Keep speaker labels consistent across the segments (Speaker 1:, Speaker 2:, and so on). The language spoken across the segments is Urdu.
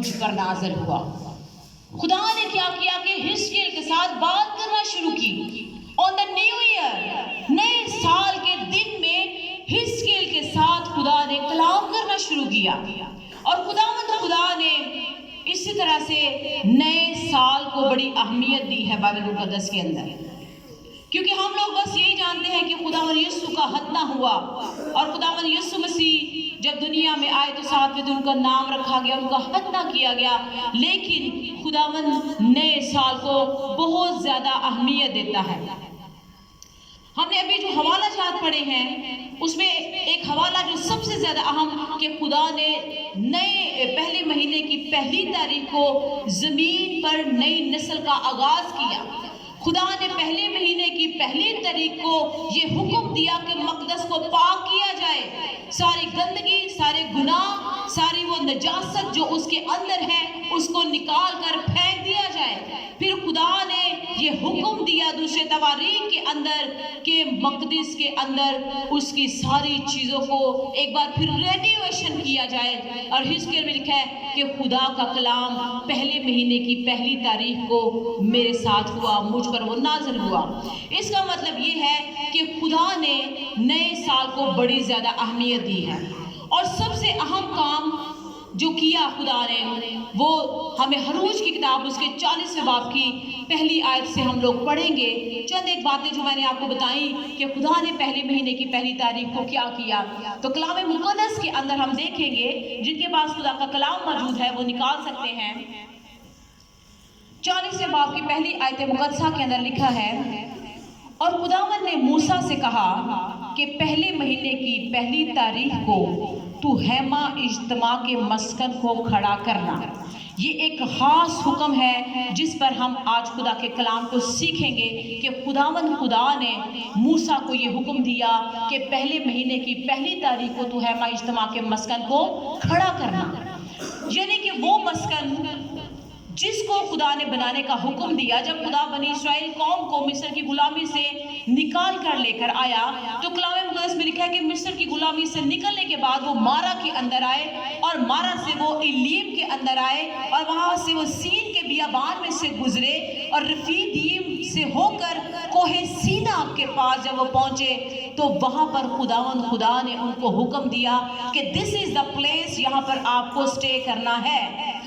Speaker 1: مجھ پر نازل ہوا۔ خدا نے کیا کیا کہ حزقیل کے ساتھ بات کرنا شروع کی۔ آن دا نیو ایئر، نئے سال کے دن میں حزقیل کے ساتھ خدا نے کلام کرنا شروع کیا، اور خدا نے اسی طرح سے نئے سال کو بڑی اہمیت دی ہے بائبل مقدس کے اندر، کیونکہ ہم لوگ بس یہی جانتے ہیں کہ خداوند یسوع کا ختنہ ہوا، اور خداوند یسوع مسیح جب دنیا میں آئے تو 7ویں دن ان کا نام رکھا گیا، ان کا ختنہ کیا گیا، لیکن خداوند نئے سال کو بہت زیادہ اہمیت دیتا ہے۔ ہم نے ابھی جو حوالہ جات پڑھے ہیں اس میں ایک حوالہ جو سب سے زیادہ اہم کہ خدا نے نئے پہلے مہینے کی پہلی تاریخ کو زمین پر نئی نسل کا آغاز کیا۔ خدا نے پہلے مہینے کی پہلی تاریخ کو یہ حکم دیا کہ مقدس کو پاک کیا جائے، ساری گندگی، سارے گناہ، ساری وہ نجاست جو اس کے اندر ہے اس کو نکال کر پھینک دیا جائے۔ پھر خدا نے یہ حکم دیا دوسرے تواریخ کے اندر کہ مقدس کے اندر اس کی ساری چیزوں کو ایک بار پھر رینیویشن کیا جائے، اور حزقیل میں لکھا ہے کہ خدا کا کلام پہلے مہینے کی پہلی تاریخ کو میرے ساتھ ہوا، مجھ پر وہ نازل ہوا۔ اس کا مطلب یہ ہے کہ خدا نے نئے سال کو بڑی زیادہ اہمیت دی ہے، اور سب سے اہم کام جو کیا خدا نے وہ ہمیں حروج کی کتاب اس کے 40ویں باب کی پہلی آیت سے ہم لوگ پڑھیں گے۔ چند ایک باتیں جو میں نے آپ کو بتائیں کہ خدا نے پہلے مہینے کی پہلی تاریخ کو کیا کیا، تو کلام مقدس کے اندر ہم دیکھیں گے، جن کے پاس خدا کا کلام موجود ہے وہ نکال سکتے ہیں۔ 40ویں باب کی پہلی آیت مقدسہ کے اندر لکھا ہے، اور خداوند نے موسیٰ سے کہا کہ پہلے مہینے کی پہلی تاریخ کو تو ہیما اجتماع کے مسکن کو کھڑا کرنا۔ یہ ایک خاص حکم ہے جس پر ہم آج خدا کے کلام کو سیکھیں گے کہ خداوند خدا نے موسیٰ کو یہ حکم دیا کہ پہلے مہینے کی پہلی تاریخ کو تو ہیما اجتماع کے مسکن کو کھڑا کرنا، یعنی کہ وہ مسکن جس کو خدا نے بنانے کا حکم دیا۔ جب خدا بنی اسرائیل قوم کو مصر کی غلامی سے نکال کر لے کر آیا تو کلام مقدس میں لکھا ہے کہ مصر کی غلامی سے نکلنے کے بعد وہ مارا کے اندر آئے، اور مارا سے وہ ایلیم کے اندر آئے، اور وہاں سے وہ سین کے بیابان میں سے گزرے، اور رفیدیم سے ہو کر کوہ سینا کے پاس جب وہ پہنچے تو وہاں پر خداوند خدا نے ان کو حکم دیا کہ دس از دا پلیس، یہاں پر آپ کو سٹے کرنا ہے۔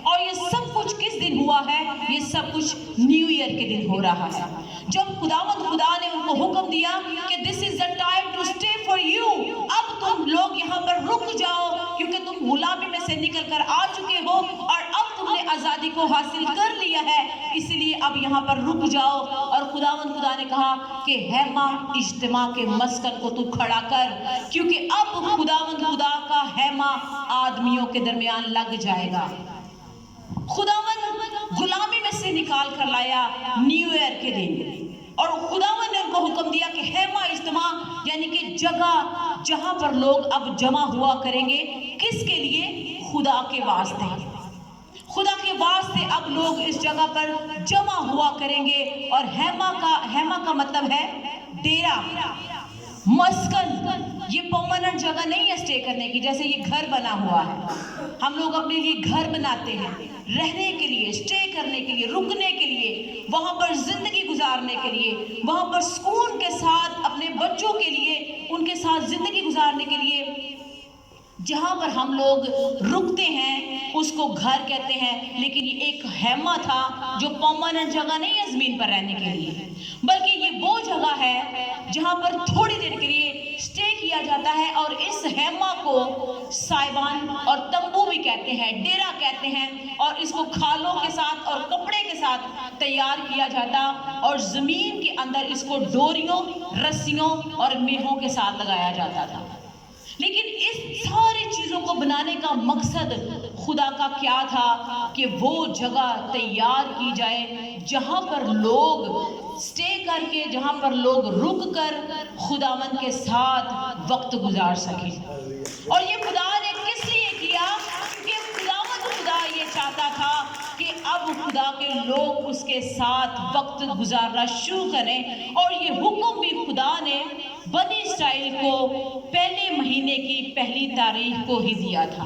Speaker 1: اور یہ سب کچھ کس دن ہوا ہے؟ یہ سب کچھ نیو ایئر کے دن ہو رہا ہے، جب خداوند خدا نے ان کو حکم دیا کہ this is the time to stay for you, اب تم لوگ یہاں پر رک جاؤ، کیونکہ تم غلامی میں سے نکل کر آ چکے ہو اور اب تم نے آزادی کو حاصل کر لیا ہے، اس لیے اب یہاں پر رک جاؤ۔ اور خداوند خدا نے کہا کہ ہیما اجتماع کے مسکن کو تو کھڑا کر، کیونکہ اب خداوند خدا کا ہیما آدمیوں کے درمیان لگ جائے گا۔ خداوند غلامی میں سے نکال کر لایا نیو ایئر کے دن، اور خداوند نے ان کو حکم دیا کہ ہیما اجتماع یعنی کہ جگہ جہاں پر لوگ اب جمع ہوا کریں گے، کس کے لیے؟ خدا کے واسطے۔ خدا کے واسطے اب لوگ اس جگہ پر جمع ہوا کریں گے، اور ہیما کا مطلب ہے ڈیرا، مسکن۔ یہ پرماننٹ جگہ نہیں ہے اسٹے کرنے کی، جیسے یہ گھر بنا ہوا ہے، ہم لوگ اپنے لیے گھر بناتے ہیں رہنے کے لیے، اسٹے کرنے کے لیے، رکنے کے لیے، وہاں پر زندگی گزارنے کے لیے، وہاں پر سکون کے ساتھ اپنے بچوں کے لیے ان کے ساتھ زندگی گزارنے کے لیے جہاں پر ہم لوگ رکتے ہیں اس کو گھر کہتے ہیں۔ لیکن یہ ایک ہیما تھا جو پرماننٹ جگہ نہیں ہے زمین پر رہنے کے لیے، بلکہ یہ وہ جگہ ہے جہاں پر تھوڑی دیر کے لیے سٹے کیا جاتا ہے، اور اس ہیما کو سائبان اور تمبو بھی کہتے ہیں، ڈیرا کہتے ہیں، اور اس کو کھالوں کے ساتھ اور کپڑے کے ساتھ تیار کیا جاتا، اور زمین کے اندر اس کو ڈوریوں، رسیوں اور میخوں کے ساتھ لگایا جاتا تھا۔ لیکن اس ساری چیزوں کو بنانے کا مقصد خدا کا کیا تھا کہ وہ جگہ تیار کی جائے جہاں پر لوگ سٹے کر کے، جہاں پر لوگ رک کر خداوند کے ساتھ وقت گزار سکیں۔ اور یہ خدا نے کس لیے کیا؟ کہ خداوند خدا یہ چاہتا تھا کہ اب خدا کے لوگ اس کے ساتھ وقت گزارنا شروع کریں، اور یہ حکم بھی خدا نے بنی اسرائیل کو پہلے مہینے کی پہلی تاریخ کو ہی دیا تھا۔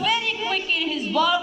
Speaker 1: very quick in his work,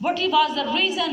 Speaker 1: What was the reason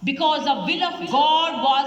Speaker 1: Because the will of God was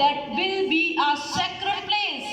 Speaker 1: That will be a sacred place।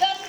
Speaker 1: 10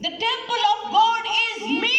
Speaker 1: The temple of God is me।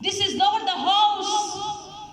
Speaker 1: This is not the house।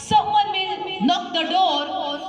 Speaker 1: Someone will knock the door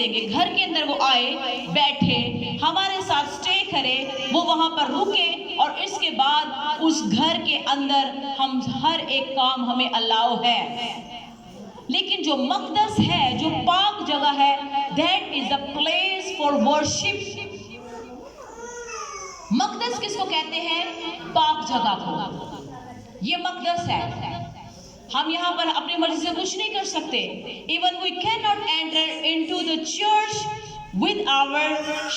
Speaker 1: دیں گے. گھر کے اندر وہ آئے, بیٹھے, ہمارے ساتھ سٹے کرے, وہ وہاں پر رکے, اور اس کے بعد اس گھر کے اندر ہم ہر ایک کام ہمیں الاؤ ہے. لیکن جو مقدس ہے, جو پاک جگہ ہے, that is a place for worship. مقدس کس کو کہتے ہیں؟ پاک جگہ کو. یہ مقدس ہے. ہم یہاں پر اپنی مرضی سے کچھ نہیں کر سکتے. Even we cannot enter into the church with our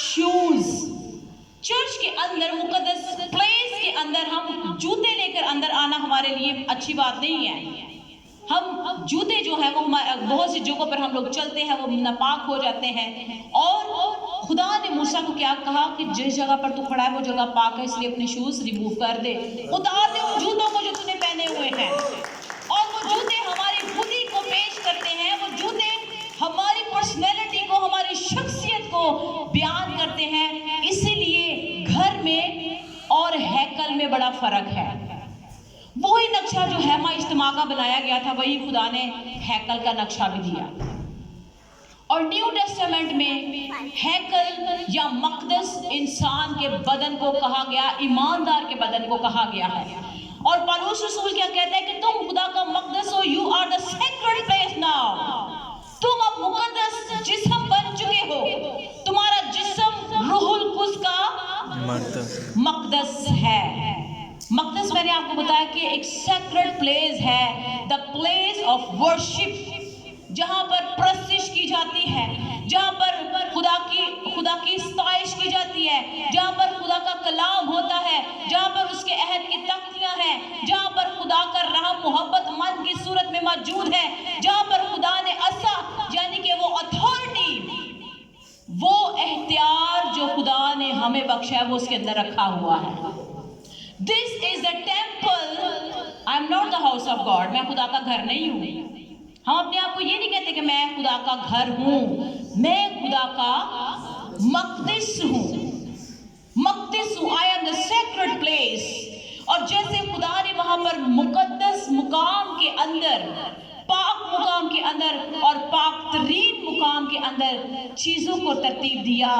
Speaker 1: shoes. Church کے اندر, مقدس پلیس کے اندر ہم جوتے لے کر اندر آنا ہمارے لیے اچھی بات نہیں ہے. ہم جوتے جو ہیں وہ بہت سی جگہوں پر ہم لوگ چلتے ہیں, وہ ناپاک ہو جاتے ہیں. اور خدا نے موسیٰ کو کیا کہا کہ جس جگہ پر تو کھڑا ہے وہ جگہ پاک ہے, اس لیے اپنے شوز ریموو کر دے, اتار دے ان جوتوں کو جو تو نے پہنے ہوئے ہیں. اور وہ جوتے ہماری خودی کو پیش کرتے ہیں, وہ جوتے ہماری پرسنالٹی کو, ہماری شخصیت کو بیان کرتے ہیں. اسی لیے گھر میں اور ہیکل میں بڑا فرق ہے. وہی نقشہ جو ہیما اجتماع کا بنایا گیا تھا, وہی خدا نے ہیکل کا نقشہ بھی دیا. اور نیو ٹیسٹامنٹ میں ہیکل یا مقدس انسان کے بدن کو کہا گیا, ایماندار کے بدن کو کہا گیا ہے. اور پالوس رسول کیا کہتا ہے کہ تم خدا کا مقدس ہو. You are the sacred place now. تم اب مقدس جسم بن چکے ہو. تمہارا جسم روح القدس کا مقدس ہے. مقدس میں نے آپ کو بتایا کہ ایک سیکرڈ پلیس ہے, the place of worship, جہاں پر پرستش کی جاتی ہے, جہاں پر خدا کی ستائش کی جاتی ہے, جہاں پر خدا کا کلام ہوتا ہے, جہاں پر اس کے عہد کی تختیاں ہیں, جہاں پر خدا کا رحم محبت مند کی صورت میں موجود ہے, جہاں پر خدا نے عصا یعنی کہ وہ اتھارٹی, وہ اختیار جو خدا نے ہمیں بخشا ہے وہ اس کے اندر رکھا ہوا ہے. This is the temple. I am not the house of God. میں خدا کا گھر نہیں ہوں. ہم اپنے آپ کو یہ نہیں کہتے کہ میں خدا کا گھر ہوں, میں خدا کا مقدس ہوں. مقدس ہوں. I am the sacred place. اور جیسے خدا نے وہاں پر مقدس مقام کے اندر, پاک مقام کے اندر اور پاک ترین مقام کے اندر چیزوں کو ترتیب دیا,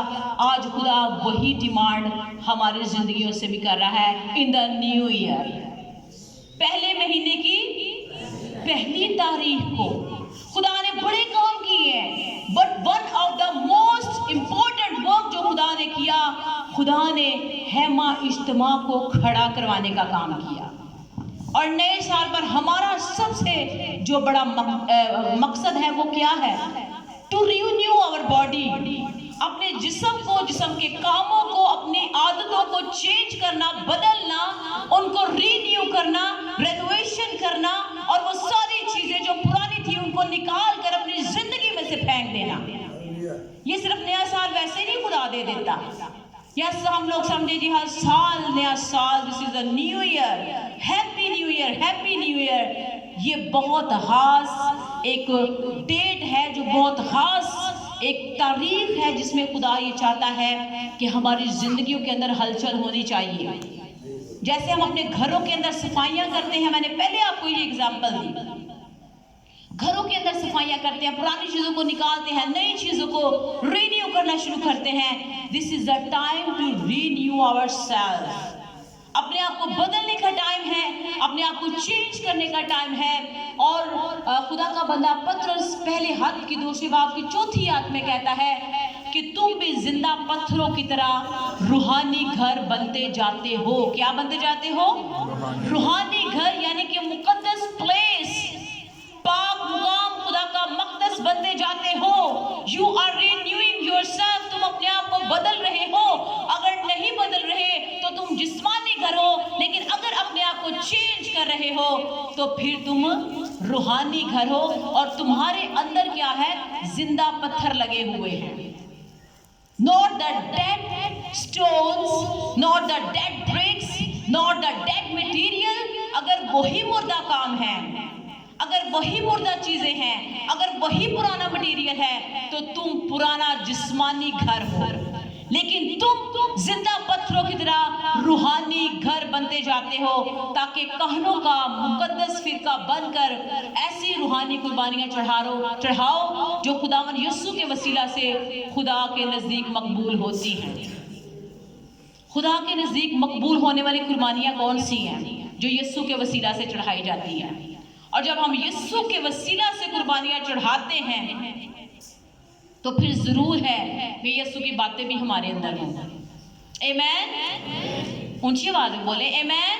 Speaker 1: آج خدا وہی ڈیمانڈ ہماری زندگیوں سے بھی کر رہا ہے. ان دا نیو ایئر, پہلے مہینے کی پہلی تاریخ کو خدا نے بڑے کام کیے ہیں, but one of the most important work جو خدا نے کیا, خدا نے ہیما اجتماع کو کھڑا کروانے کا کام کیا. اور نئے سال پر ہمارا سب سے جو بڑا مقصد ہے وہ کیا ہے؟ ٹو ریونیو آور باڈی, اپنے جسم کو, جسم کے کاموں کو, اپنی عادتوں کو چینج کرنا, بدلنا, ان کو رینیو کرنا, رینویشن کرنا, اور وہ ساری چیزیں جو پرانی تھی ان کو نکال کر اپنی زندگی میں سے پھینک دینا. یہ صرف نیا سال ویسے نہیں خدا دے دیتا. یس ہم لوگ سمجھے جی ہر سال نیا سال, this is a new year, happy new year, happy new year. یہ بہت خاص ایک ڈیٹ ہے, جو بہت خاص ایک تاریخ ہے جس میں خدا یہ چاہتا ہے کہ ہماری زندگیوں کے اندر ہلچل ہونی چاہیے. جیسے ہم اپنے گھروں کے اندر صفائیاں کرتے ہیں, میں نے پہلے آپ کو یہ اگزامپل دی, گھروں کے اندر صفائیاں کرتے ہیں, پرانی چیزوں کو نکالتے ہیں, نئی چیزوں کو رینیو کرنا شروع کرتے ہیں. This is the time to renew ourselves. اپنے آپ کو بدلنے کا ٹائم ہے, اپنے آپ کو چینج کرنے کا ٹائم ہے. اور خدا کا بندہ پترس پہلے خط کی 2 باب کی 4 آیت میں کہتا ہے کہ تم بھی زندہ پتھروں کی طرح روحانی گھر بنتے جاتے ہو. کیا بنتے جاتے ہو؟ روحانی گھر, یعنی کہ مقدس پلیس, پاک مقام, خدا کا مقدس بنتے جاتے ہو. You are renewing yourself. تم اپنے آپ کو بدل رہے ہو. اگر نہیں بدل رہے تو تم جسمانی گھر ہو, لیکن اگر اپنے آپ کو چینج کر رہے ہو تو پھر تم روحانی گھر ہو. اور تمہارے اندر کیا ہے؟ زندہ پتھر لگے ہوئے ہیں. Not the dead stones, not the dead bricks, not the dead material. اگر وہی مردہ کام ہے, اگر وہی مردہ چیزیں ہیں, اگر وہی پرانا مٹیریل ہے, تو تم پرانا جسمانی گھر ہو. لیکن تم زندہ پتھروں کی طرح روحانی گھر بنتے جاتے ہو تاکہ کہنوں کا مقدس فرقہ بن کر ایسی روحانی قربانیاں چڑھاؤ جو خداوند یسوع کے وسیلہ سے خدا کے نزدیک مقبول ہوتی ہیں۔ خدا کے نزدیک مقبول ہونے والی قربانیاں کون سی ہیں؟ جو یسوع کے وسیلہ سے چڑھائی جاتی ہیں۔ اور جب ہم یسوع کے وسیلہ سے قربانیاں چڑھاتے ہیں تو پھر ضرور ہے کہ یسوع کی باتیں بھی ہمارے اندر ہوں۔ آمین، اونچی آواز میں بولیں آمین۔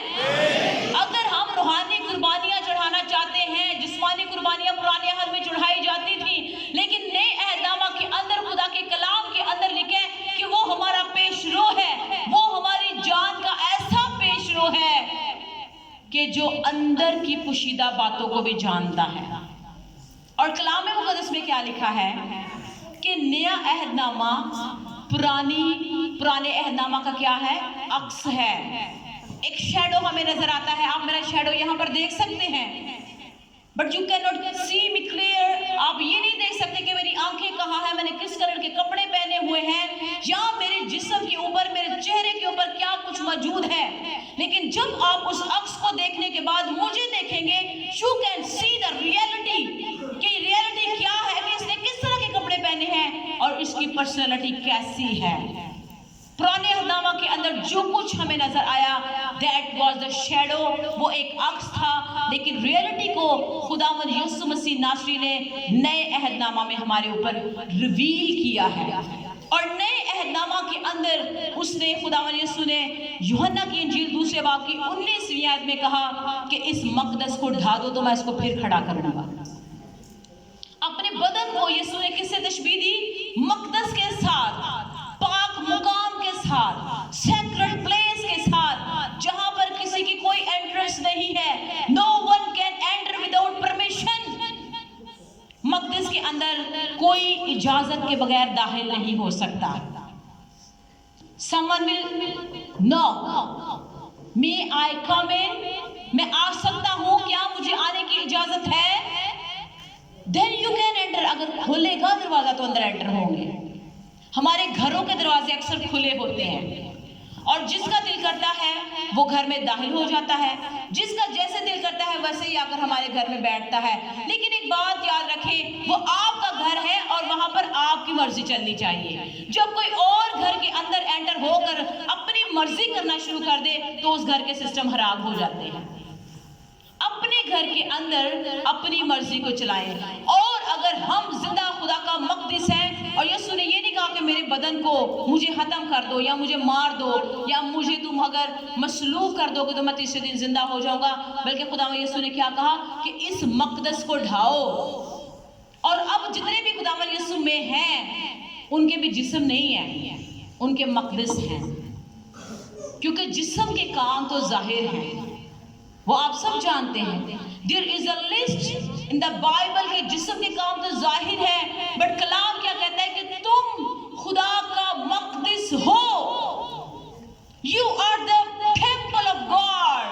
Speaker 1: اگر ہم روحانی قربانیاں چڑھانا چاہتے ہیں، جسمانی قربانیاں پرانے عہد میں چڑھائی جاتی تھیں، لیکن نئے عہد نامہ کے اندر خدا کے کلام کے اندر لکھے کہ وہ ہمارا پیش رو ہے، وہ ہماری جان کا ایسا پیش رو ہے کہ جو اندر کی پوشیدہ باتوں کو بھی جانتا ہے۔ اور کلام مقدس میں کیا لکھا ہے کہ نیا عہد نامہ پرانے عہد نامہ کا کیا ہے؟ عکس ہے۔ ایک شیڈو ہمیں نظر آتا ہے، آپ میرا شیڈو یہاں پر دیکھ سکتے ہیں، but you can not see me clear. آپ یہ نہیں دیکھ سکتے کہ میری آنکھیں کہاں ہیں، میں نے کس کلر کے کپڑے پہنے ہوئے ہیں، یا میرے جسم کے اوپر، میرے چہرے کے اوپر کیا کچھ موجود ہے۔ لیکن جب آپ اس عکس کو دیکھنے کے بعد مجھے دیکھیں گے، you can see the reality, کہ ریئلٹی کیا ہے، کہ اس نے کس طرح کے کپڑے پہنے ہیں اور اس کی پرسنالٹی کیسی ہے۔ پرانے عہد نامہ کے اندر جو کچھ ہمیں نظر آیا that was the shadow، وہ ایک عکس تھا، لیکن ریئلٹی کو خداوند یسوع مسیح ناصری نے نئے عہد نامہ میں ہمارے اوپر ریویل کیا ہے۔ اور نئے عہد نامہ کے اندر اس نے خداوند یسوع نے یوحنا کی انجیل 2 باب کی 19ویں آیت میں کہا کہ اس مقدس کو ڈھا دو تو میں اس کو پھر کھڑا کروں گا۔ اپنے بدن کو یسوع نے کس سے تشبیہ دی؟ مقدس کے ساتھ، پاک مقام کے ساتھ، سیکرڈ پلیس کے ساتھ، جہاں پر کسی کی کوئی انٹرسٹ نہیں ہے۔ No one can enter without permission۔ مقدس کے اندر کوئی اجازت کے بغیر داخل نہیں ہو سکتا۔ Someone will knock، may I come in؟ میں آ سکتا ہوں، کیا مجھے آنے کی اجازت ہے؟ Then you can enter۔ اگر کھولے گا دروازہ تو اندر انٹر ہوں گے۔ ہمارے گھروں کے دروازے اکثر کھلے ہوتے ہیں، اور جس کا دل کرتا ہے وہ گھر میں داخل ہو جاتا ہے، جس کا جیسے دل کرتا ہے ویسے ہی آ کر ہمارے گھر میں بیٹھتا ہے۔ لیکن ایک بات یاد رکھیں، وہ آپ کا گھر ہے اور وہاں پر آپ کی مرضی چلنی چاہیے۔ جب کوئی اور گھر کے اندر انٹر ہو کر اپنی مرضی کرنا شروع کر دے تو اس گھر کے سسٹم خراب ہو جاتے ہیں۔ اپنے گھر کے اندر اپنی مرضی کو چلائیں۔ اور اگر ہم زندہ خدا کا مقدس ہیں، اور یسوع نے یہ نہیں کہا کہ میرے بدن کو مجھے ختم کر دو یا مجھے مار دو یا مجھے تم اگر مسلوب کر دو گے تو میں تیسرے دن زندہ ہو جاؤں گا، بلکہ خداوند یسوع نے کیا کہا کہ اس مقدس کو ڈھاؤ۔ اور اب جتنے بھی خداوند یسوع میں ہیں ان کے بھی جسم نہیں ہے، ان کے مقدس ہیں، کیونکہ جسم کے کام تو ظاہر ہیں، وہ آپ سب جانتے ہیں۔ There is a list in the Bible کہ جسم کے کام تو ظاہر ہے، بٹ کلام کیا کہتا ہے کہ تم خدا کا مقدس ہو۔ You are the temple of God۔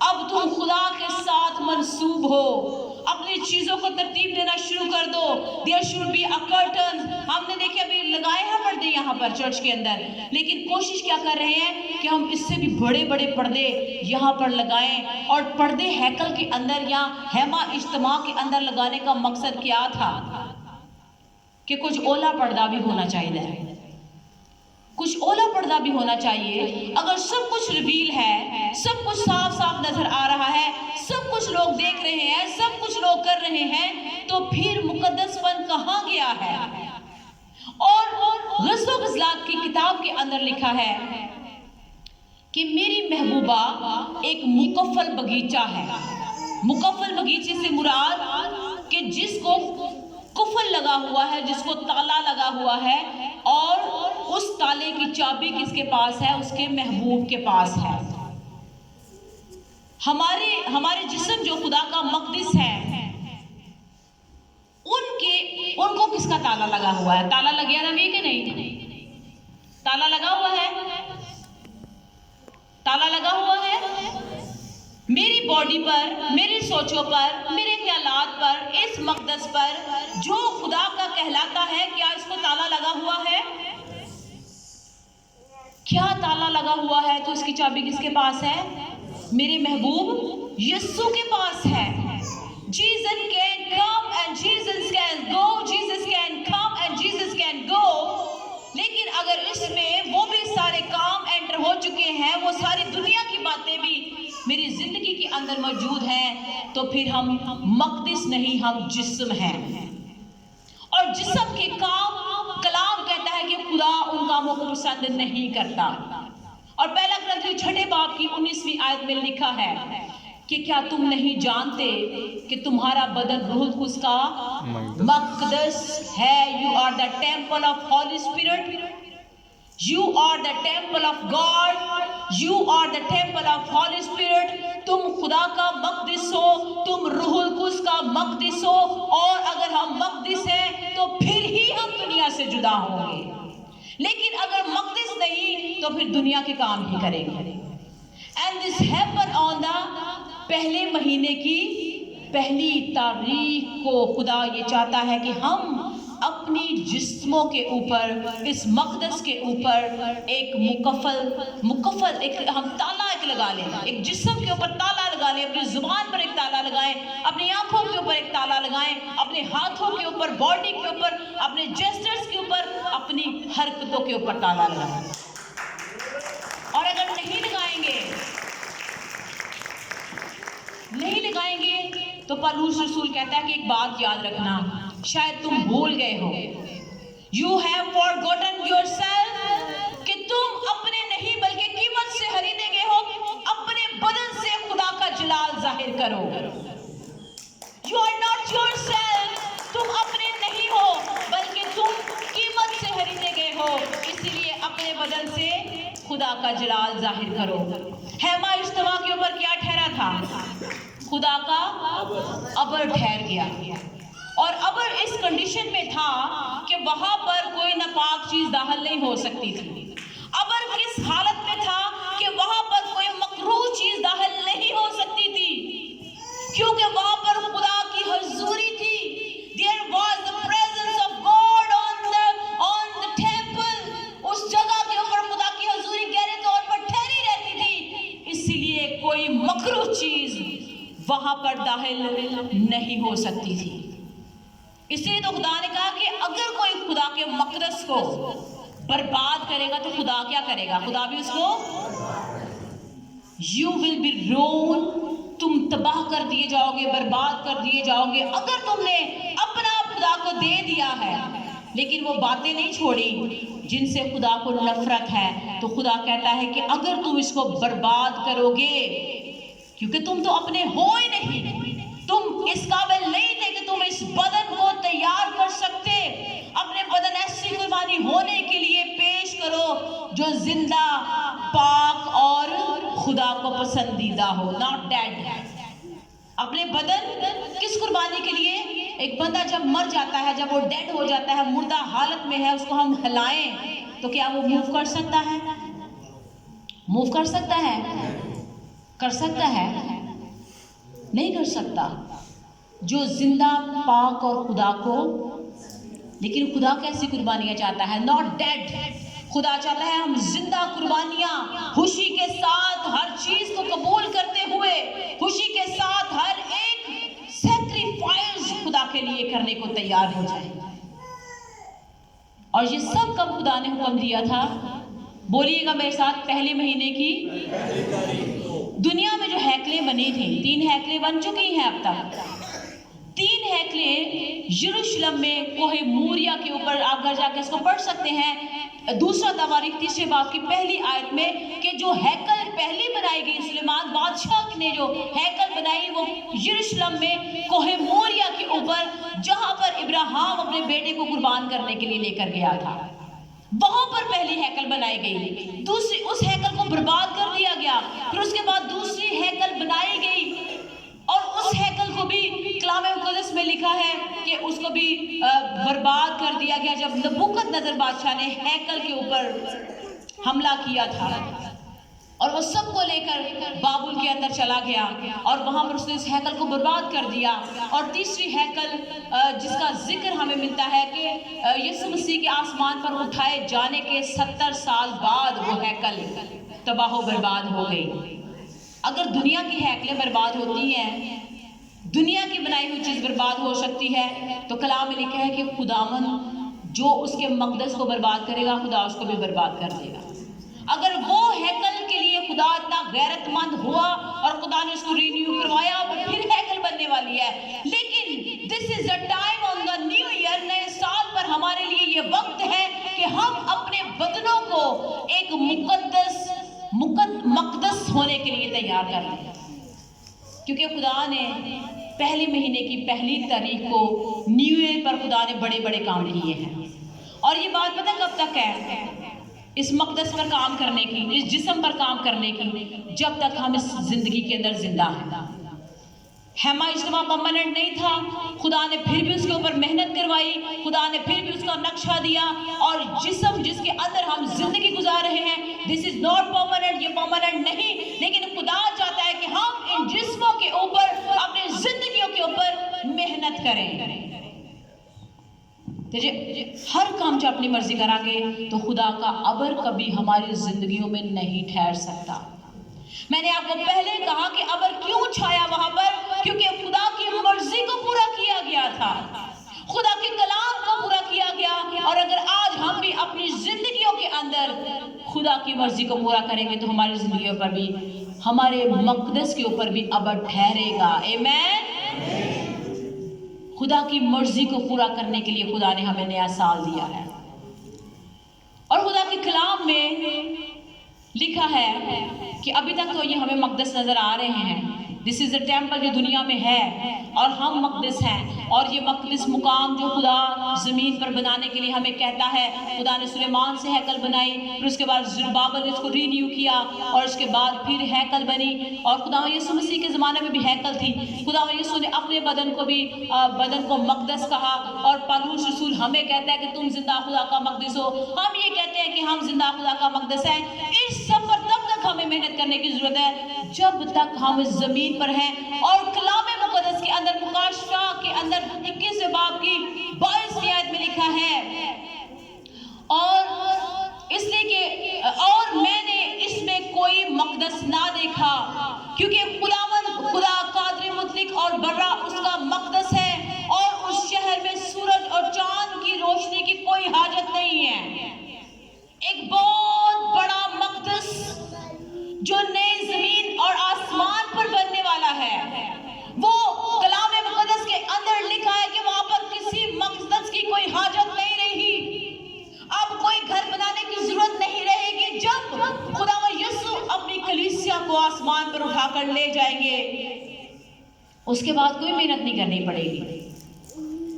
Speaker 1: اب تم خدا کے ساتھ منسوب ہو، اپنی چیزوں کو ترتیب دینا شروع کر دو۔ There should be a curtain۔ ہم نے دیکھے ابھی لگائے ہیں پردے یہاں پر چرچ کے اندر، لیکن کوشش کیا کر رہے ہیں کہ ہم اس سے بھی بڑے بڑے پردے یہاں پر لگائیں۔ اور پردے ہیکل کے اندر یا ہیما اجتماع کے اندر لگانے کا مقصد کیا تھا کہ کچھ اولا پردہ بھی ہونا چاہیے، کچھ اولا پردہ بھی ہونا چاہیے۔ اگر سب کچھ ریویل ہے، سب کچھ صاف صاف نظر آ رہا ہے، سب کچھ لوگ دیکھ رہے ہیں، سب کچھ لوگ کر رہے ہیں، تو پھر مقدس پن کہاں گیا ہے؟ اور غزل و غزلات کی کتاب کے اندر لکھا ہے کہ میری محبوبہ ایک مکفل باغیچہ ہے۔ مکفل باغیچے سے مراد کہ جس کو کفل لگا ہوا ہے، جس کو تالا لگا ہوا ہے، اور اس تالے کی چابی کس کے پاس ہے؟ اس کے محبوب کے پاس ہے۔ ہمارے جسم جو خدا کا مقدس ہے، ان کو کس کا تالا لگا ہوا ہے؟ تالا لگیا نا بھی کہ نہیں؟ تالا لگا ہوا ہے، تالا لگا ہوا ہے۔ میری باڈی پر، میری سوچوں پر، میرے خیالات پر، اس مقدس پر جو خدا کا کہلاتا ہے، کیا اس کو تالا لگا ہوا ہے؟ کیا تالا لگا ہوا ہے تو اس کی چابی کس کے پاس ہے؟ میرے محبوب یسوع کے پاس ہے. Jesus can come and Jesus can go, Jesus can come and Jesus can go. لیکن اگر اس میں وہ بھی سارے کام انٹر ہو چکے ہیں، وہ ساری دنیا کی باتیں بھی میری زندگی کے اندر موجود ہیں، تو پھر ہم مقدس نہیں، ہم جسم ہیں. اور جسم کے کام کلام کہتا ہے کہ خدا ان کاموں کو پسند نہیں کرتا. اور پہلا کرنتھی 6 باب کی 19ویں آیت میں لکھا ہے کہ کیا تم نہیں جانتے کہ تمہارا بدن روح القدس کا مقدس ہے؟ You are the temple of Holy Spirit. You are the temple of God. You are the temple of Holy Spirit. تم خدا کا مقدس ہو، تم روح القدس کا مقدس ہو. اور اگر ہم مقدس ہیں تو پھر ہی ہم دنیا سے جدا ہوں گے، لیکن اگر مقدس نہیں تو پھر دنیا کے کام ہی کریں گے. And this happened on the پہلے مہینے کی 1 تاریخ کو. خدا یہ چاہتا ہے کہ ہم اپنی جسموں کے اوپر، اس مقدس کے اوپر ایک مکفل ایک ہم تالا ایک لگا لیں، ایک جسم کے اوپر تالا لگا لیں، اپنی زبان پر ایک تالا لگائیں، اپنی آنکھوں کے اوپر ایک تالا لگائیں، اپنے ہاتھوں کے اوپر، باڈی کے اوپر، اپنے جیسٹرز کے اوپر، اپنی حرکتوں کے اوپر تالا لگائیں. اور اگر نہیں لگائیں گے تو پالوس رسول کہتا ہے کہ ایک بات یاد رکھنا، شاید تم بھول گئے ہو. You have forgotten yourself کہ تم اپنے نہیں بلکہ قیمت سے خریدے گئے ہو. اپنے بدن سے خدا کا جلال ظاہر کرو. You are not yourself. تم اپنے نہیں ہو بلکہ تم قیمت سے خریدے گئے ہو، اسی لیے اپنے بدن سے خدا کا جلال ظاہر کرو. خیمہ اجتماع کے اوپر کیا ٹھہرا تھا؟ خدا کا ابر ٹھہر گیا. اور ابر اس کنڈیشن میں تھا کہ وہاں پر کوئی ناپاک چیز داخل نہیں ہو سکتی تھی. ابر کس حالت میں تھا کہ وہاں پر کوئی مکروہ چیز داخل نہیں ہو سکتی تھی، کیونکہ وہاں پر خدا کی حضوری تھی. There was the presence of God on the temple. اس جگہ کے اوپر خدا کی حضوری گہرے طور پر ٹھہری رہتی تھی، اسی لیے کوئی مکروہ چیز وہاں پر داخل نہیں ہو سکتی تھی. اس لیے تو خدا نے کہا کہ اگر کوئی خدا کے مقدس کو برباد کرے گا تو خدا کیا کرے گا؟ خدا بھی اس کو You will be ruined. تم تباہ کر دیے جاؤ گے، برباد کر دیے جاؤ گے. اگر تم نے اپنا خدا کو دے دیا ہے لیکن وہ باتیں نہیں چھوڑی جن سے خدا کو نفرت ہے، تو خدا کہتا ہے کہ اگر تم اس کو برباد کرو گے، کیونکہ تم تو اپنے ہو ہی نہیں، تم اس قابل نہیں تھے کہ تم اس بدن کو تیار کر سکتے. اپنے بدن ایسی قربانی ہونے کے لیے پیش کرو جو زندہ، پاک اور خدا کو پسندیدہ ہو. Not dead. اپنے بدن کس قربانی کے لیے؟ ایک بندہ جب مر جاتا ہے، جب وہ ڈیڈ ہو جاتا ہے، مردہ حالت میں ہے، اس کو ہم ہلائیں تو کیا وہ موو کر سکتا ہے؟ موو کر سکتا ہے؟ کر سکتا ہے؟ نہیں کر سکتا. جو زندہ، پاک اور خدا کو، لیکن خدا کیسی قربانیاں چاہتا ہے؟ Not dead. خدا چاہتا ہے ہم زندہ قربانیاں خوشی کے ساتھ ہر چیز کو قبول کرتے ہوئے، خوشی کے ساتھ ہر ایک سیکریفائس خدا کے لیے کرنے کو تیار ہو جائے. اور یہ سب کب خدا نے حکم دیا تھا؟ بولیے گا میرے ساتھ، پہلے مہینے کی. دنیا میں جو ہیکلیں بنی تھیں، 3 ہیکلیں بن چکی ہیں اب تک. 3 ہیکلیں یروشلم میں کوہ موریا کے اوپر، آپ گھر جا کے اس کو پڑھ سکتے ہیں. 2 تواریخ 3 باب کی پہلی آیت میں کہ جو ہیکل پہلی بنائی گئی، سلیمان بادشاہ نے جو ہیکل بنائی، وہ یروشلم میں کوہ موریا کے اوپر، جہاں پر ابراہیم اپنے بیٹے کو قربان کرنے کے لیے لے کر گیا تھا، وہاں پر پہلی ہیکل بنائی گئی. دوسری، اس ہیکل کو برباد کر دیا گیا. پھر اس کے بعد دوسری ہیکل بنائی گئی، اور اس ہیکل کو بھی کلام مقدس میں لکھا ہے کہ اس کو بھی برباد کر دیا گیا جب نبوکدنضر بادشاہ نے ہیکل کے اوپر حملہ کیا تھا. اور وہ سب کو لے کر بابل کے اندر چلا گیا اور وہاں پر اس نے اس ہیکل کو برباد کر دیا. اور تیسری ہیکل جس کا ذکر ہمیں ملتا ہے کہ یسوع مسیح کے آسمان پر اٹھائے جانے کے 70 سال بعد وہ ہیکل تباہ و برباد ہو گئی. اگر دنیا کی ہیکلیں برباد ہوتی ہیں، دنیا کی بنائی ہوئی چیز برباد ہو سکتی ہے، تو کلام میں لکھا ہے کہ خداوند جو اس کے مقدس کو برباد کرے گا خدا اس کو بھی برباد کر دے گا. اگر وہ ہیکل کے لیے خدا اتنا غیرت مند ہوا اور خدا نے اس کو رینیو کروایا اور پھر ہیکل بننے والی ہے، لیکن this is a time on the new year, نئے سال پر ہمارے لیے یہ وقت ہے کہ ہم اپنے بدنوں کو ایک مقدس ہونے کے لیے تیار کر لیں. کیونکہ خدا نے پہلے مہینے کی پہلی تاریخ کو نیو ایئر پر خدا نے بڑے بڑے کام کیے ہیں. اور یہ بات پتہ کب تک ہے؟ اس مقدس پر کام کرنے کی، اس جسم پر کام کرنے کی، جب تک ہم اس زندگی کے اندر زندہ ہیں. ہیما اجتماع پرماننٹ نہیں تھا، خدا نے پھر بھی اس کے اوپر محنت کروائی، خدا نے پھر بھی اس کا نقشہ دیا. اور جسم جس کے اندر ہم زندگی گزار رہے ہیں، دس از ناٹ پرماننٹ، یہ پرماننٹ نہیں، لیکن خدا چاہتا ہے کہ ہم ان جسموں کے اوپر، اپنی زندگیوں کے اوپر محنت کریں. ہر کام جو اپنی مرضی کرا گے تو خدا کا ابر کبھی ہماری زندگیوں میں نہیں ٹھہر سکتا. میں نے آپ کو پہلے کہا کہ ابر کیوں چھایا وہاں پر؟ کیونکہ خدا کی مرضی کو پورا کیا گیا تھا، خدا کے کلام کو پورا کیا گیا. اور اگر آج ہم بھی اپنی زندگیوں کے اندر خدا کی مرضی کو پورا کریں گے تو ہماری زندگیوں پر بھی، ہمارے مقدس کے اوپر بھی ابر ٹھہرے گا. آمین. خدا کی مرضی کو پورا کرنے کے لیے خدا نے ہمیں نیا سال دیا ہے. اور خدا کے کلام میں لکھا ہے کہ ابھی تک تو یہ ہمیں مقدس نظر آ رہے ہیں. دس از اے ٹیمپل جو دنیا میں ہے اور ہم مقدس ہیں. اور یہ مقدس مقام جو خدا زمین پر بنانے کے لیے ہمیں کہتا ہے، خدا نے سلیمان سے ہیکل بنائی، پھر اس کے بعد زربابل نے اس کو رینیو کیا اور اس کے بعد پھر ہیکل بنی. اور خدا یسوع مسیح کے زمانے میں بھی ہیکل تھی. خدا یسوع نے اپنے بدن کو مقدس کہا. اور پالوس رسول ہمیں کہتا ہے کہ تم زندہ خدا کا مقدس ہو. ہم یہ کہتے ہیں کہ ہم زندہ خدا کا مقدس ہیں. اس سب پر تب تک ہمیں محنت کرنے کی ضرورت ہے جب تک ہم اس زمین پر ہیں. اور کلام مقدس کے اندر مکاشفہ کے اندر 21 باب کی 22 آیت میں لکھا ہے، اور اس لیے کہ اور میں نے اس میں کوئی مقدس نہ دیکھا، کیونکہ خدا قادر مطلق اور برا اس کا مقدس ہے، اور اس شہر میں سورج اور چاند کی روشنی کی کوئی حاجت نہیں ہے. ایک بہت بڑا مقدس جو نئی زمین اور آسمان پر بننے والا ہے، وہ کلام مقدس کے اندر لکھا ہے کہ وہاں پر کسی مقدس کی کوئی حاجت نہیں رہی. اب کوئی گھر بنانے کی ضرورت نہیں رہے گی. جب خدا یسوع اپنی کلیسیا کو آسمان پر اٹھا کر لے جائیں گے، اس کے بعد کوئی محنت نہیں کرنی پڑے گی،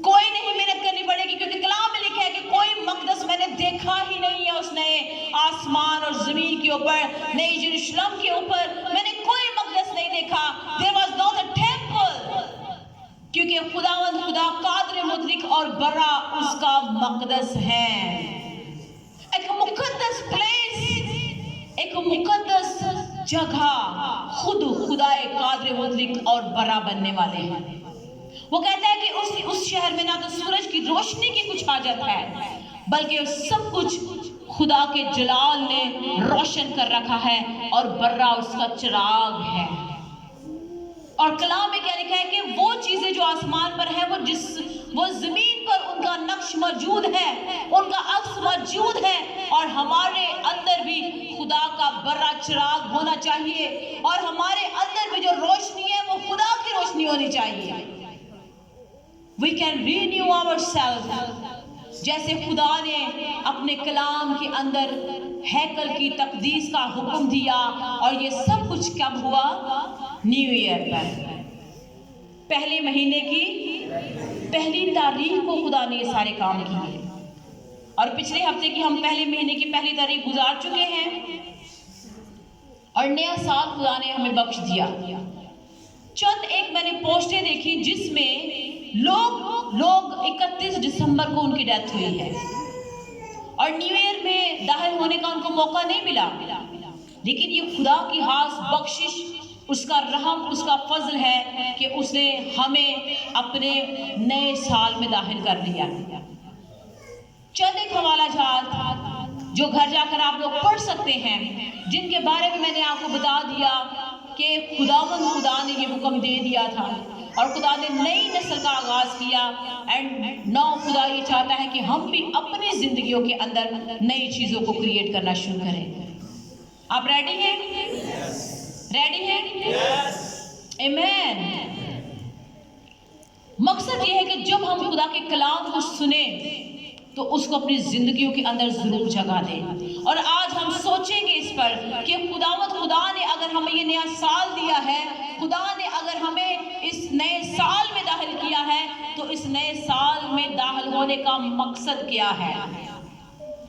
Speaker 1: کوئی نہیں محنت کرنی پڑے گی. کیونکہ کلام میں لکھا ہے کہ کوئی مقدس میں نے دیکھا ہی نہیں ہے اس نئے آسمان اور زمین کے اوپر، نئی یروشلم کے اوپر میں نے کوئی مقدس نہیں دیکھا. There was not a temple. کیونکہ خدا قادر مطلق اور برا اس کا مقدس ہے. ایک مقدس پلیس، ایک مقدس جگہ خود خدائے قادر مطلق اور برا بننے والے ہیں. وہ کہتا ہے کہ اس شہر میں نہ تو سورج کی روشنی کی کچھ حاجت ہے، بلکہ سب کچھ خدا کے جلال نے روشن کر رکھا ہے اور برا اس کا چراغ ہے. اور کلام میں کیا لکھا ہے کہ وہ چیزیں جو آسمان پر ہیں، وہ زمین پر ان کا نقش موجود ہے، ان کا عکس موجود ہے. اور ہمارے اندر بھی خدا کا برا چراغ ہونا چاہیے، اور ہمارے اندر بھی جو روشنی ہے وہ خدا کی روشنی ہونی چاہیے. We can renew ourselves. جیسے خدا نے اپنے کلام کے اندر ہیکل کی تقدیس کا حکم دیا، اور یہ سب کچھ کب ہوا؟ نیو ایئر پر، پہلے مہینے کی پہلی تاریخ کو خدا نے یہ سارے کام کیے. اور پچھلے ہفتے کی ہم پہلے مہینے کی پہلی تاریخ گزار چکے ہیں، اور نیا سال خدا نے ہمیں بخش دیا. چند ایک میں نے پوسٹیں دیکھی جس میں لوگ 31 دسمبر کو ان کی ڈیتھ ہوئی ہے، اور نیو ایئر میں داخل ہونے کا ان کو موقع نہیں ملا. لیکن یہ خدا کی خاص بخشش، اس کا رحم، اس کا فضل ہے کہ اس نے ہمیں اپنے نئے سال میں داخل کر دیا۔ چند ایک حوالہ جات جو گھر جا کر آپ لوگ پڑھ سکتے ہیں، جن کے بارے میں نے آپ کو بتا دیا کہ خدا نے یہ حکم دے دیا تھا اور خدا نے نئی نسل کا آغاز کیا، اینڈ نو خدا یہ چاہتا ہے کہ ہم بھی اپنی زندگیوں کے اندر نئی چیزوں کو کریٹ کرنا شروع کریں۔ آپ ریڈی ہیں؟ ریڈی ہیں؟ آمین۔ مقصد یہ ہے کہ جب ہم خدا کے کلام کو سنیں تو اس کو اپنی زندگیوں کے اندر ضرور جگہ دیں، اور آج ہم سوچیں گے اس پر کہ خدا نے اگر ہمیں یہ نیا سال دیا ہے، خدا نے اگر ہمیں اس نئے سال میں داخل کیا ہے، تو اس نئے سال میں داخل ہونے کا مقصد کیا ہے؟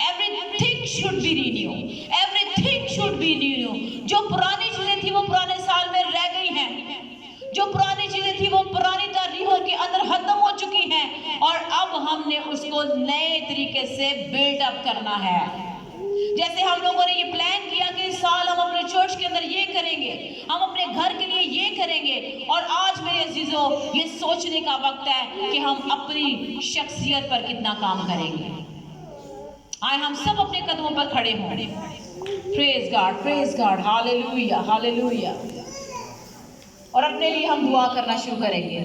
Speaker 1: Everything should be renew. Everything should be renew. جو پرانی چیزیں تھی وہ پرانے سال میں رہ گئی ہیں، جو پرانی چیزیں تھی وہ پرانی تاریخوں کے اندر ختم ہو چکی ہیں، اور اب ہم نے اس کو نئے طریقے سے بلڈ اپ کرنا ہے۔ جیسے ہم لوگوں نے یہ پلان کیا کہ اس سال ہم اپنے چرچ کے اندر یہ کریں گے، ہم اپنے گھر کے لیے یہ کریں گے، اور آج میرے عزیزوں یہ سوچنے کا وقت ہے کہ ہم اپنی شخصیت پر کتنا کام کریں گے۔ آئے ہم سب اپنے قدموں پر کھڑے ہوں۔ پریز گاڈ، ہاللیلویہ، ہاللیلویہ۔ اور اپنے لیے ہم دعا کرنا شروع کریں گے۔